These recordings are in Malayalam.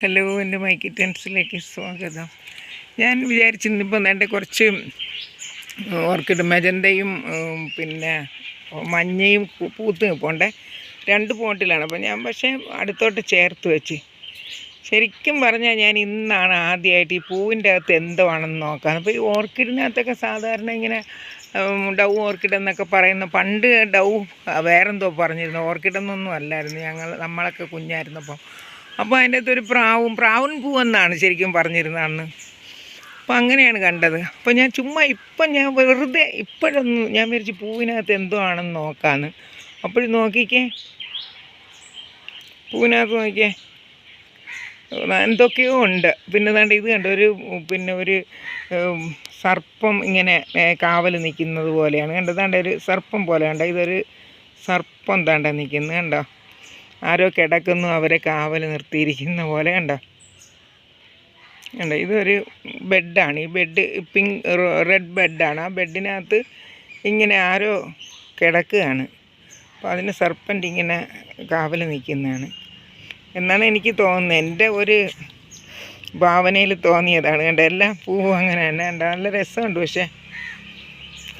ഹലോ, എൻ്റെ മൈക്കി ടെൻസിലേക്ക് സ്വാഗതം. ഞാൻ വിചാരിച്ചു ഇന്നിപ്പോൾ എൻ്റെ കുറച്ച് ഓർക്കിഡ് മെജന്തയും പിന്നെ മഞ്ഞയും പൂത്ത് നിൽപ്പുണ്ടേ. 2 പോട്ടിലാണ്. അപ്പോൾ ഞാൻ പക്ഷേ അടുത്തോട്ട് ചേർത്ത് വെച്ച്. ശരിക്കും പറഞ്ഞാൽ ഞാൻ ഇന്നാണ് ആദ്യമായിട്ട് ഈ പൂവിൻ്റെ അകത്ത് എന്തോ ആണെന്ന് നോക്കാൻ. അപ്പോൾ ഈ ഓർക്കിഡിനകത്തൊക്കെ സാധാരണ ഇങ്ങനെ ഡൗ ഓർക്കിഡ് എന്നൊക്കെ പറയുന്ന, പണ്ട് ഡൗ വേറെന്തോ പറഞ്ഞിരുന്നു, ഓർക്കിഡെന്നൊന്നും അല്ലായിരുന്നു നമ്മളൊക്കെ കുഞ്ഞായിരുന്നപ്പം. അപ്പോൾ അതിൻ്റെ അകത്തൊരു പ്രാവൻ പൂവെന്നാണ് ശരിക്കും പറഞ്ഞിരുന്നത് അന്ന്. അപ്പോൾ അങ്ങനെയാണ് കണ്ടത്. അപ്പോൾ ഞാൻ ചുമ്മാ ഞാൻ വെറുതെ ഇപ്പോഴൊന്നും ഞാൻ വിചാരിച്ചു പൂവിനകത്ത് എന്തോ ആണെന്ന് നോക്കാമെന്ന്. അപ്പോഴും നോക്കിക്കേ, പൂവിനകത്ത് നോക്കിയേ എന്തൊക്കെയോ ഉണ്ട്. പിന്നെ ദാണ്ട് ഇത് കണ്ടോ, ഒരു സർപ്പം ഇങ്ങനെ കാവൽ നിൽക്കുന്നത് പോലെയാണ് കണ്ടോ. ദാണ്ട് ഒരു സർപ്പം പോലെ കണ്ടോ, ഇതൊരു സർപ്പം ദാണ്ട നിൽക്കുന്നത് കണ്ടോ. ആരോ കിടക്കുന്നു, അവരെ കാവൽ നിർത്തിയിരിക്കുന്ന പോലെ കണ്ടോ. ഇതൊരു ബെഡാണ്. ഈ ബെഡ് റെഡ് ബെഡാണ്. ആ ബെഡിനകത്ത് ഇങ്ങനെ ആരോ കിടക്കുകയാണ്. അപ്പോൾ അതിന് സർപ്പൻ്റ് ഇങ്ങനെ കാവൽ നിൽക്കുന്നതാണ് എന്നാണ് എനിക്ക് തോന്നുന്നത്. എൻ്റെ ഒരു ഭാവനയിൽ തോന്നിയതാണ് കണ്ടോ. എല്ലാ പൂവും അങ്ങനെ തന്നെ കണ്ടോ. നല്ല രസമുണ്ട് പക്ഷേ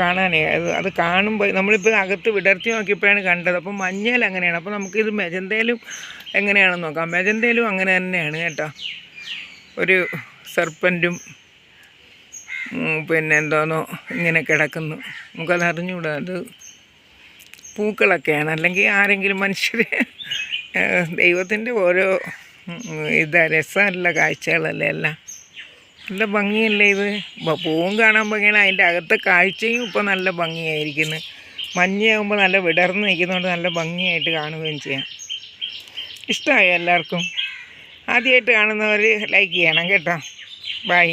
കാണാനേ. അത് കാണുമ്പോൾ നമ്മളിപ്പോൾ അകത്ത് വിടർത്തി നോക്കിയപ്പോഴാണ് കണ്ടത്. അപ്പം മഞ്ഞയിൽ അങ്ങനെയാണ്. അപ്പോൾ നമുക്കിത് മെജന്തയിലും എങ്ങനെയാണെന്ന് നോക്കാം. മെജന്തയിലും അങ്ങനെ തന്നെയാണ് കേട്ടോ. ഒരു സർപ്പൻറ്റും പിന്നെ എന്തോന്നോ ഇങ്ങനെ കിടക്കുന്നു. നമുക്കത് അറിഞ്ഞുകൂടാ. അത് പൂക്കളൊക്കെയാണ്, അല്ലെങ്കിൽ ആരെങ്കിലും മനുഷ്യർ. ദൈവത്തിൻ്റെ ഓരോ രസമല്ല കാഴ്ചകളല്ലേ എല്ലാം. നല്ല ഭംഗിയല്ലേ ഇത്. പൂവും കാണാൻ ഭംഗിയാണ്, അതിൻ്റെ അകത്തെ കാഴ്ചയും ഇപ്പോൾ നല്ല ഭംഗിയായിരിക്കുന്നു. മഞ്ഞയാകുമ്പോൾ നല്ല വിടർന്ന് നിൽക്കുന്നതുകൊണ്ട് നല്ല ഭംഗിയായിട്ട് കാണുകയും ചെയ്യാം. ഇഷ്ടമായോ എല്ലാവർക്കും? ആദ്യമായിട്ട് കാണുന്നവർ ലൈക്ക് ചെയ്യണം കേട്ടോ. ബൈ.